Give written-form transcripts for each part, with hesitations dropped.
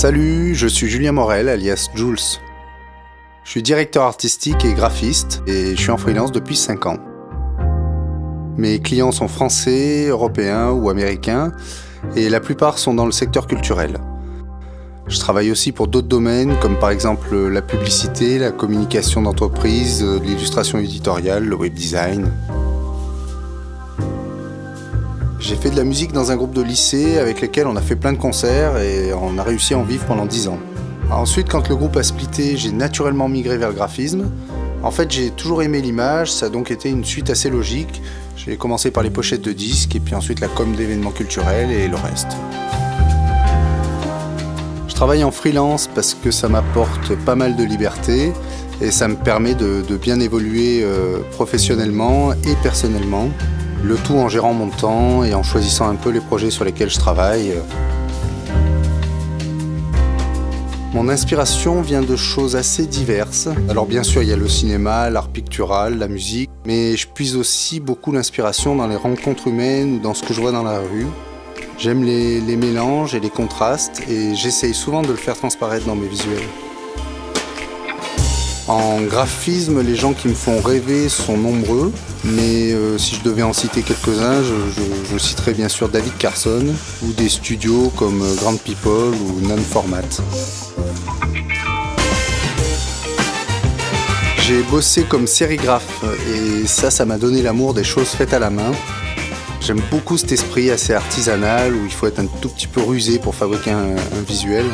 Salut, je suis Julien Morel, alias Jules. Je suis directeur artistique et graphiste et je suis en freelance depuis 5 ans. Mes clients sont français, européens ou américains et la plupart sont dans le secteur culturel. Je travaille aussi pour d'autres domaines comme par exemple la publicité, la communication d'entreprise, l'illustration éditoriale, le web design. J'ai fait de la musique dans un groupe de lycée avec lesquels on a fait plein de concerts et on a réussi à en vivre pendant 10 ans. Ensuite, quand le groupe a splitté, j'ai naturellement migré vers le graphisme. En fait, j'ai toujours aimé l'image, ça a donc été une suite assez logique. J'ai commencé par les pochettes de disques et puis ensuite la com d'événements culturels et le reste. Je travaille en freelance parce que ça m'apporte pas mal de liberté et ça me permet de bien évoluer professionnellement et personnellement. Le tout en gérant mon temps et en choisissant un peu les projets sur lesquels je travaille. Mon inspiration vient de choses assez diverses. Alors bien sûr, il y a le cinéma, l'art pictural, la musique, mais je puise aussi beaucoup l'inspiration dans les rencontres humaines ou dans ce que je vois dans la rue. J'aime les mélanges et les contrastes et j'essaye souvent de le faire transparaître dans mes visuels. En graphisme, les gens qui me font rêver sont nombreux, mais si je devais en citer quelques-uns, je citerais bien sûr David Carson ou des studios comme Grand People ou Non-Format. J'ai bossé comme sérigraphe et ça m'a donné l'amour des choses faites à la main. J'aime beaucoup cet esprit assez artisanal où il faut être un tout petit peu rusé pour fabriquer un visuel.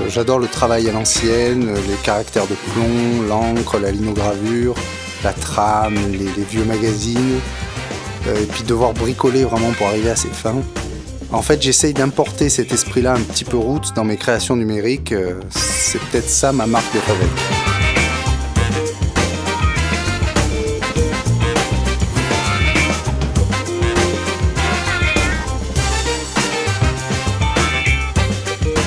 J'adore le travail à l'ancienne, les caractères de plomb, l'encre, la linogravure, la trame, les vieux magazines, et puis devoir bricoler vraiment pour arriver à ses fins. En fait, j'essaye d'importer cet esprit-là un petit peu roots dans mes créations numériques, c'est peut-être ça ma marque de fabrique.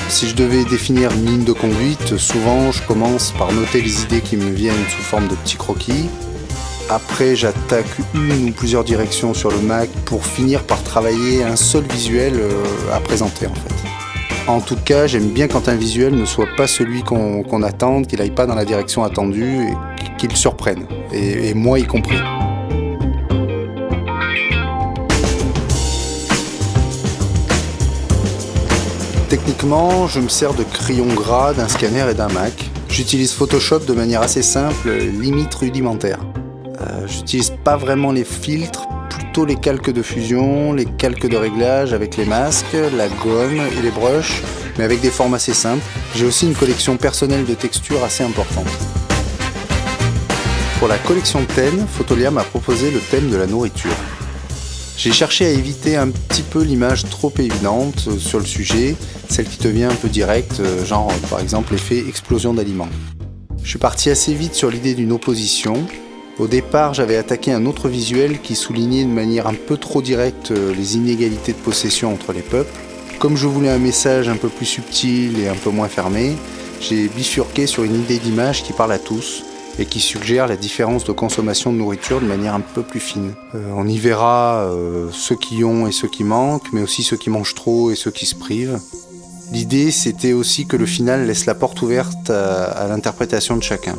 Si je devais définir une ligne de conduite, souvent je commence par noter les idées qui me viennent sous forme de petits croquis. Après, j'attaque une ou plusieurs directions sur le Mac pour finir par travailler un seul visuel à présenter en fait. En tout cas, j'aime bien quand un visuel ne soit pas celui qu'on attend, qu'il n'aille pas dans la direction attendue et qu'il surprenne, et moi y compris. Techniquement, je me sers de crayon gras, d'un scanner et d'un Mac. J'utilise Photoshop de manière assez simple, limite rudimentaire. J'utilise pas vraiment les filtres, plutôt les calques de fusion, les calques de réglage avec les masques, la gomme et les brushes, mais avec des formes assez simples. J'ai aussi une collection personnelle de textures assez importante. Pour la collection thème, Fotolia m'a proposé le thème de la nourriture. J'ai cherché à éviter un petit peu l'image trop évidente sur le sujet, celle qui devient un peu directe, genre par exemple l'effet explosion d'aliments. Je suis parti assez vite sur l'idée d'une opposition. Au départ, j'avais attaqué un autre visuel qui soulignait de manière un peu trop directe les inégalités de possession entre les peuples. Comme je voulais un message un peu plus subtil et un peu moins fermé, j'ai bifurqué sur une idée d'image qui parle à tous et qui suggère la différence de consommation de nourriture de manière un peu plus fine. On y verra ceux qui ont et ceux qui manquent, mais aussi ceux qui mangent trop et ceux qui se privent. L'idée, c'était aussi que le final laisse la porte ouverte à l'interprétation de chacun.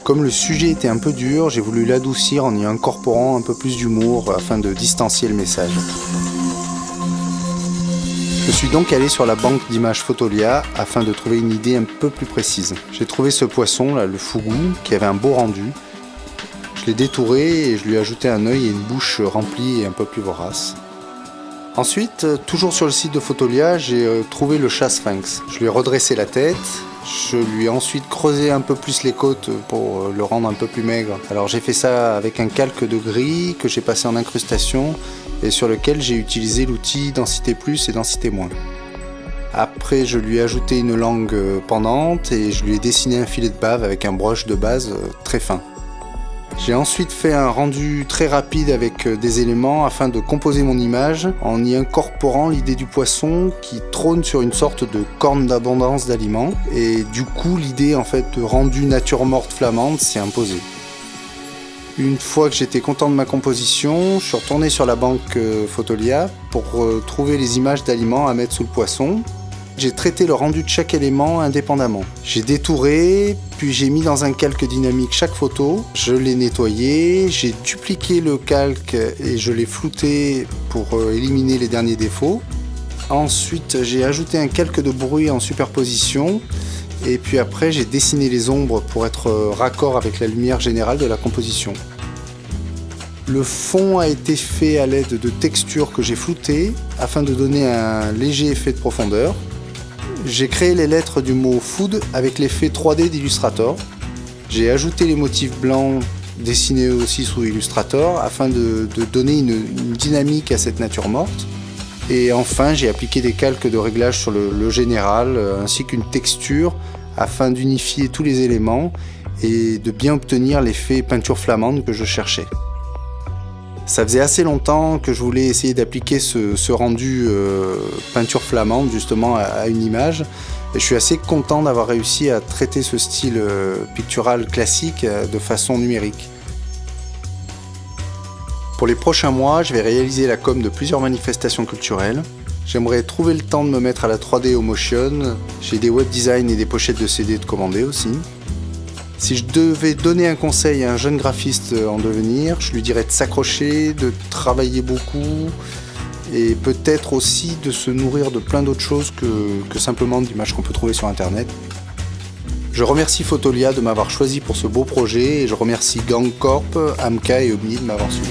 Comme le sujet était un peu dur, j'ai voulu l'adoucir en y incorporant un peu plus d'humour afin de distancier le message. Je suis donc allé sur la banque d'images Fotolia afin de trouver une idée un peu plus précise. J'ai trouvé ce poisson, là, le fougou, qui avait un beau rendu. Je l'ai détouré et je lui ai ajouté un œil et une bouche remplie et un peu plus vorace. Ensuite, toujours sur le site de Fotolia, j'ai trouvé le chat sphinx. Je lui ai redressé la tête. Je lui ai ensuite creusé un peu plus les côtes pour le rendre un peu plus maigre. Alors j'ai fait ça avec un calque de gris que j'ai passé en incrustation et sur lequel j'ai utilisé l'outil Densité Plus et Densité Moins. Après, je lui ai ajouté une langue pendante et je lui ai dessiné un filet de bave avec un brush de base très fin. J'ai ensuite fait un rendu très rapide avec des éléments afin de composer mon image en y incorporant l'idée du poisson qui trône sur une sorte de corne d'abondance d'aliments et du coup l'idée en fait de rendu nature morte flamande s'est imposée. Une fois que j'étais content de ma composition, je suis retourné sur la banque Fotolia pour trouver les images d'aliments à mettre sous le poisson. J'ai traité le rendu de chaque élément indépendamment. J'ai détouré, puis j'ai mis dans un calque dynamique chaque photo. Je l'ai nettoyé, j'ai dupliqué le calque et je l'ai flouté pour éliminer les derniers défauts. Ensuite, j'ai ajouté un calque de bruit en superposition. Et puis après, j'ai dessiné les ombres pour être raccord avec la lumière générale de la composition. Le fond a été fait à l'aide de textures que j'ai floutées afin de donner un léger effet de profondeur. J'ai créé les lettres du mot Food avec l'effet 3D d'Illustrator. J'ai ajouté les motifs blancs dessinés aussi sous Illustrator afin de donner une dynamique à cette nature morte. Et enfin, j'ai appliqué des calques de réglage sur le général ainsi qu'une texture afin d'unifier tous les éléments et de bien obtenir l'effet peinture flamande que je cherchais. Ça faisait assez longtemps que je voulais essayer d'appliquer ce rendu peinture flamande justement à une image. Et je suis assez content d'avoir réussi à traiter ce style pictural classique de façon numérique. Pour les prochains mois, je vais réaliser la com de plusieurs manifestations culturelles. J'aimerais trouver le temps de me mettre à la 3D au motion. J'ai des web designs et des pochettes de CD de commander aussi. Si je devais donner un conseil à un jeune graphiste en devenir, je lui dirais de s'accrocher, de travailler beaucoup et peut-être aussi de se nourrir de plein d'autres choses que simplement d'images qu'on peut trouver sur internet. Je remercie Fotolia de m'avoir choisi pour ce beau projet et je remercie Gang Corp, Amka et Omni de m'avoir suivi.